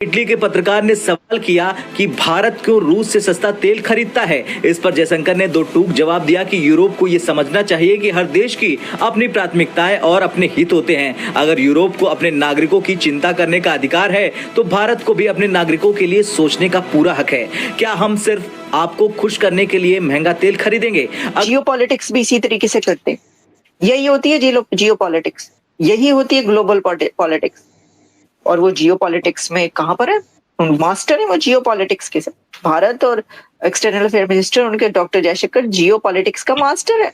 Italy के पत्रकार ने सवाल किया कि भारत क्यों रूस से सस्ता तेल खरीदता है। इस पर जयशंकर ने दो टूक जवाब दिया कि यूरोप को ये समझना चाहिए कि हर देश की अपनी प्राथमिकताएं और अपने हित होते हैं। अगर यूरोप को अपने नागरिकों की चिंता करने का अधिकार है तो भारत को भी अपने नागरिकों के लिए सोचने का पूरा हक है। क्या हम सिर्फ आपको खुश करने के लिए महंगा तेल खरीदेंगे? जियो पॉलिटिक्स भी इसी तरीके से करते हैं। यही होती है जियो पॉलिटिक्स, यही होती है ग्लोबल पॉलिटिक्स। और वो जियो पॉलिटिक्स में कहां पर है? मास्टर है वो जियो पॉलिटिक्स के। भारत और एक्सटर्नल अफेयर मिनिस्टर उनके डॉक्टर जयशंकर जियो पॉलिटिक्स का मास्टर है।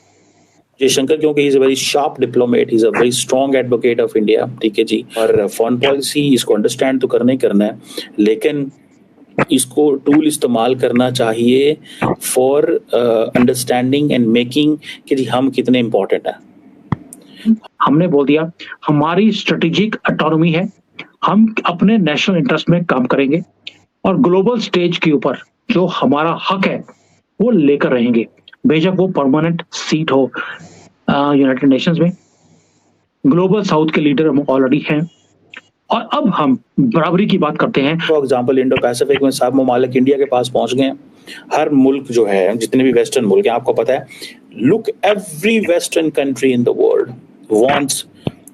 जयशंकर क्योंकि he is a very sharp diplomat, he is a very strong advocate of India, ठीक है जी। और फॉरेन पॉलिसी इसको अंडरस्टैंड तो करना ही करना है, लेकिन इसको टूल इस्तेमाल करना चाहिए फॉर अंडरस्टैंडिंग एंड मेकिंग कि जी हम कितने इंपॉर्टेंट हैं। हमने बोल दिया हमारी स्ट्रेटेजिक ऑटोनॉमी है, हम अपने नेशनल इंटरेस्ट में काम करेंगे और ग्लोबल स्टेज के ऊपर जो हमारा हक है वो लेकर रहेंगे, बेशक वो परमानेंट सीट हो यूनाइटेड नेशंस में। ग्लोबल साउथ के लीडर हम ऑलरेडी हैं और अब हम बराबरी की बात करते हैं। फॉर एग्जाम्पल इंडो पैसिफिक में सब ममालिक इंडिया के पास पहुंच गए हैं। हर मुल्क जो है, जितने भी वेस्टर्न मुल्क हैं, आपको पता है, look every western country in the world wants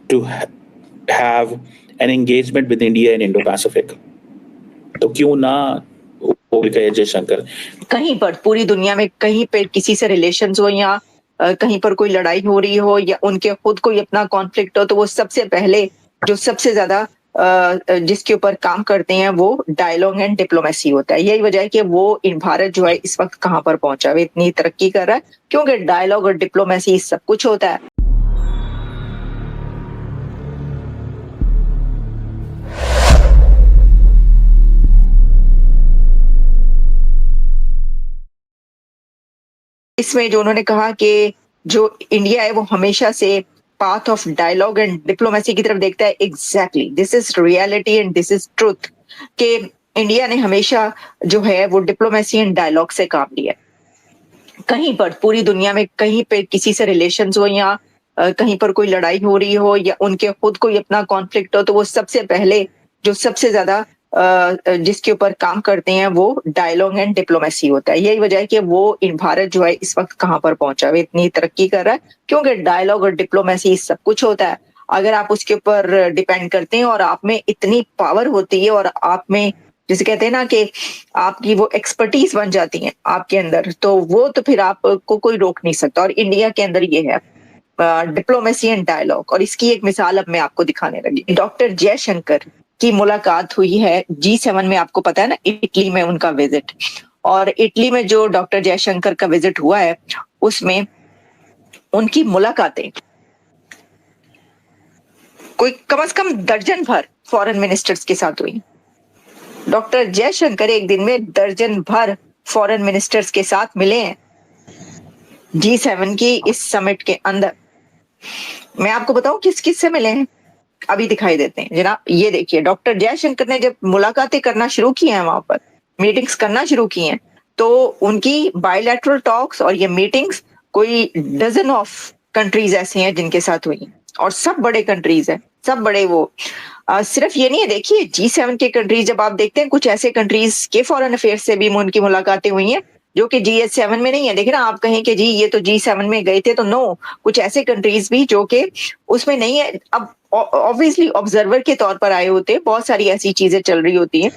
to have an engagement with India in Indo Pacific. तो क्यों ना जयशंकर कहीं पर पूरी दुनिया में कहीं पे किसी से रिलेशंस हो या कहीं पर कोई लड़ाई हो रही हो या उनके खुद कोई अपना कॉन्फ्लिक्ट हो, तो वो सबसे पहले जो सबसे ज्यादा जिसके ऊपर काम करते हैं वो डायलॉग एंड डिप्लोमेसी होता है। यही वजह है कि वो भारत जो है इस वक्त कहां पर पहुंचा है, इतनी तरक्की कर रहा है, क्योंकि डायलॉग और डिप्लोमेसी सब कुछ होता है। इसमें जो उन्होंने कहा कि जो इंडिया है वो हमेशा से path of dialogue and diplomacy की तरफ देखता है। Exactly, this is reality and this is truth कि इंडिया ने हमेशा जो है वो डिप्लोमेसी एंड डायलॉग से काम लिया। कहीं पर पूरी दुनिया में कहीं पे किसी से रिलेशंस हो या कहीं पर कोई लड़ाई हो रही हो या उनके खुद कोई अपना कॉन्फ्लिक्ट हो, तो वो सबसे पहले जो सबसे ज्यादा जिसके ऊपर काम करते हैं वो डायलॉग एंड डिप्लोमेसी होता है। यही वजह है कि वो भारत जो है इस वक्त कहां पर पहुंचा है, इतनी तरक्की कर रहा है, क्योंकि डायलॉग और डिप्लोमेसी सब कुछ होता है। अगर आप उसके ऊपर डिपेंड करते हैं और आप में इतनी पावर होती है और आप में जिसे कहते हैं ना कि आपकी वो एक्सपर्टीज बन जाती है आपके अंदर, तो वो तो फिर आपको कोई रोक नहीं सकता। और इंडिया के अंदर ये है डिप्लोमेसी एंड डायलॉग। और इसकी एक मिसाल अब मैं आपको दिखाने लगी। डॉक्टर जयशंकर की मुलाकात हुई है G7 में, आपको पता है ना, इटली में उनका विजिट। और इटली में जो डॉक्टर जयशंकर का विजिट हुआ है उसमें उनकी मुलाकातें कोई कम से कम दर्जन भर फॉरेन मिनिस्टर्स के साथ हुई। डॉक्टर जयशंकर एक दिन में दर्जन भर फॉरेन मिनिस्टर्स के साथ मिले हैं G7 की इस समिट के अंदर। मैं आपको बताऊं किस किस से मिले हैं, अभी दिखाई देते हैं जनाब। ये देखिए, डॉक्टर जयशंकर ने जब मुलाकातें करना शुरू की हैं, वहां पर मीटिंग्स करना शुरू की हैं, तो उनकी बायलैटरल टॉक्स और ये मीटिंग्स कोई डजन ऑफ कंट्रीज ऐसे हैं जिनके साथ हुई, और सब बड़े कंट्रीज हैं, सब बड़े। वो सिर्फ ये नहीं है, देखिए G7 के कंट्रीज जब आप देखते हैं, कुछ ऐसे कंट्रीज के फॉरेन अफेयर्स से भी उनकी मुलाकातें हुई हैं जो कि G7 में नहीं है। देखिए ना, आप कहें कि जी ये तो G7 में गए थे, तो नो, कुछ ऐसे कंट्रीज भी जो कि उसमें नहीं है। अब ऑब्वियसली ऑब्जर्वर के तौर पर आए होते हैं, बहुत सारी ऐसी चीजें चल रही होती हैं।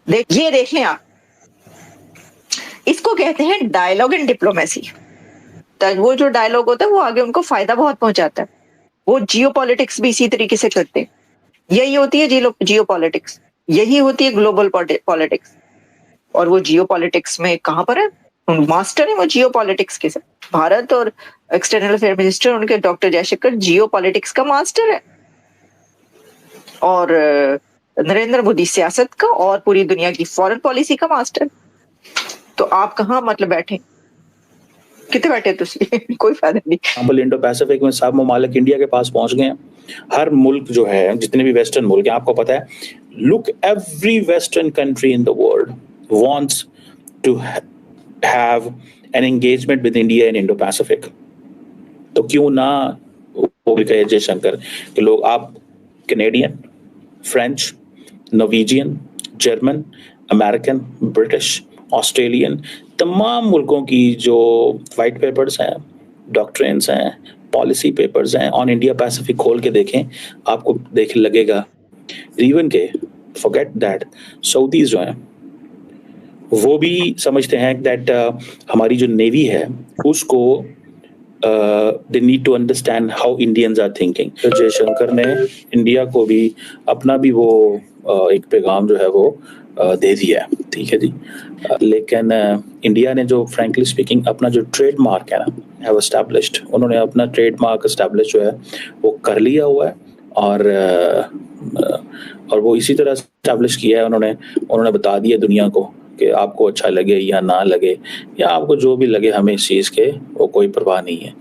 ये देख लें आप, इसको कहते हैं डायलॉग एंड डिप्लोमेसी। वो जो डायलॉग होता है वो आगे उनको फायदा बहुत पहुंचाता है। वो जियो पॉलिटिक्स भी इसी तरीके से करते हैं। यही होती है जियो पॉलिटिक्स, यही होती है ग्लोबल पॉलिटिक्स। और वो जियो पॉलिटिक्स में कहां पर है? मास्टर है वो जियो पॉलिटिक्स के। भारत और एक्सटर्नल अफेयर मिनिस्टर उनके डॉक्टर जयशंकर जियो पॉलिटिक्स का मास्टर है, और नरेंद्र मोदी सियासत का और पूरी दुनिया की फॉरेन पॉलिसी का मास्टर। तो आप कहाँ मतलब बैठे, कितने बैठे तुझे कोई फायदा नहीं। इंडो पैसिफिक में सब ममालिक इंडिया के पास पहुंच गए हैं। हर मुल्क जो है, जितने भी वेस्टर्न मुल्क हैं, आपको पता है, look every western country in the world wants to have an engagement with India in Indo Pacific. तो क्यों ना जयशंकर के लोग, आप Canadian, French, Norwegian, German, American, British, Australian, तमाम मुल्कों की जो वाइट पेपर्स हैं, डॉक्ट्रिन्स हैं, पॉलिसी पेपर्स हैं ऑन इंडिया पैसिफिक खोल के देखें, आपको देख लगेगा इवन के फॉरगेट दैट सऊदीज जो हैं वो भी समझते हैं दैट हमारी जो नेवी है उसको they need to understand how Indians are thinking. तो जयशंकर ने इंडिया को भी अपना भी वो एक पैगाम जो है वो दे दिया है, ठीक है जी। लेकिन इंडिया ने जो फ्रैंकली स्पीकिंग अपना जो ट्रेडमार्क है ना हैव एस्टैब्लिश्ड, उन्होंने अपना ट्रेडमार्क एस्टैब्लिश जो है वो कर लिया हुआ है और वो इसी तरह एस्टैब्लिश किया है। उन्होंने बता दिया दुनिया को कि आपको अच्छा लगे या ना लगे या आपको जो भी लगे, हमें इस चीज़ के वो कोई परवाह नहीं है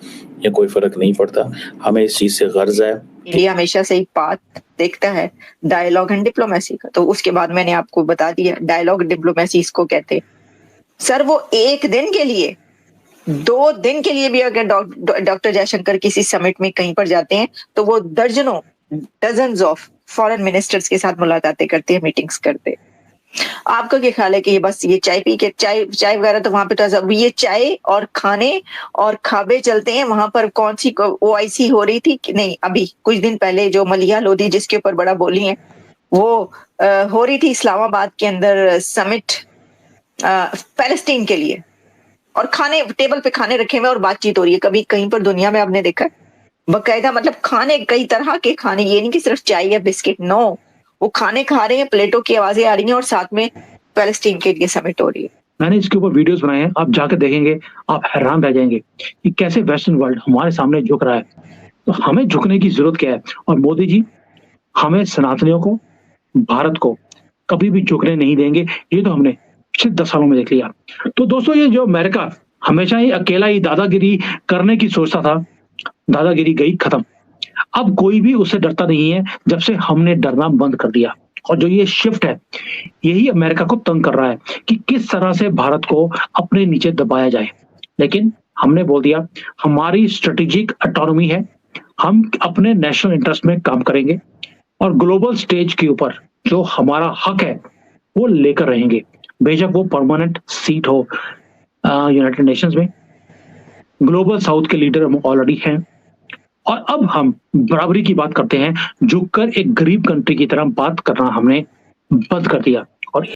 या कोई फर्क नहीं पड़ता, हमें इस चीज़ से गर्ज है। इंडिया हमेशा से एक बात देखता है डायलॉग एंड डिप्लोमेसी का, तो उसके बाद मैंने आपको बता दिया डायलॉग डिप्लोमेसी इसको कहते हैं। सर वो एक दिन के लिए 2 दिन के लिए भी अगर डॉक्टर जयशंकर किसी समिट में कहीं पर जाते हैं तो वो डजन्स ऑफ फॉरेन मिनिस्टर्स के साथ मुलाकातें करते हैं, मीटिंग्स करते हैं। आपका क्या ख्याल है कि ये बस ये चाय पी के चाय वगैरह तो वहां पे तो ये चाय और खाने और खाबे चलते हैं वहां पर? कौन सी OIC हो रही थी कि नहीं, अभी कुछ दिन पहले जो मलिया लोधी जिसके ऊपर बड़ा बोली है वो हो रही थी इस्लामाबाद के अंदर समिट पैलेस्टीन के लिए, और खाने टेबल पे खाने रखे हुए और बातचीत हो रही है। कभी कहीं पर दुनिया में आपने देखा बकायदा मतलब खाने, कई तरह के खाने, ये नहीं कि सिर्फ चाय या बिस्किट, नो, वो खाने खा रहे हैं, प्लेटों की आवाजें आ रही हैं और साथ में पैलेस्टीन के लिए समिट हो रही है। मैंने इसके ऊपर वीडियोस बनाए हैं, आप जाकर देखेंगे, आप हैरान रह जाएंगे कि कैसे वेस्टर्न वर्ल्ड हमारे सामने झुक रहा है। तो हमें झुकने की जरूरत क्या है? और मोदी जी हमें सनातनियों को, भारत को कभी भी झुकने नहीं देंगे, ये तो हमने पिछले 10 सालों में देख लिया। तो दोस्तों ये जो अमेरिका हमेशा ही अकेला ही दादागिरी करने की सोचता था, दादागिरी गई खत्म। अब कोई भी उससे डरता नहीं है जब से हमने डरना बंद कर दिया। और जो ये शिफ्ट है यही अमेरिका को तंग कर रहा है कि किस तरह से भारत को अपने नीचे दबाया जाए। लेकिन हमने बोल दिया हमारी स्ट्रेटेजिक ऑटोनॉमी है, हम अपने नेशनल इंटरेस्ट में काम करेंगे और ग्लोबल स्टेज के ऊपर जो हमारा हक है वो लेकर रहेंगे, बेशक वो परमानेंट सीट हो यूनाइटेड नेशंस में। ग्लोबल साउथ के लीडर हम ऑलरेडी हैं और अब हम बराबरी की बात करते हैं, झुककर एक गरीब कंट्री की तरह बात करना हमने बंद कर दिया।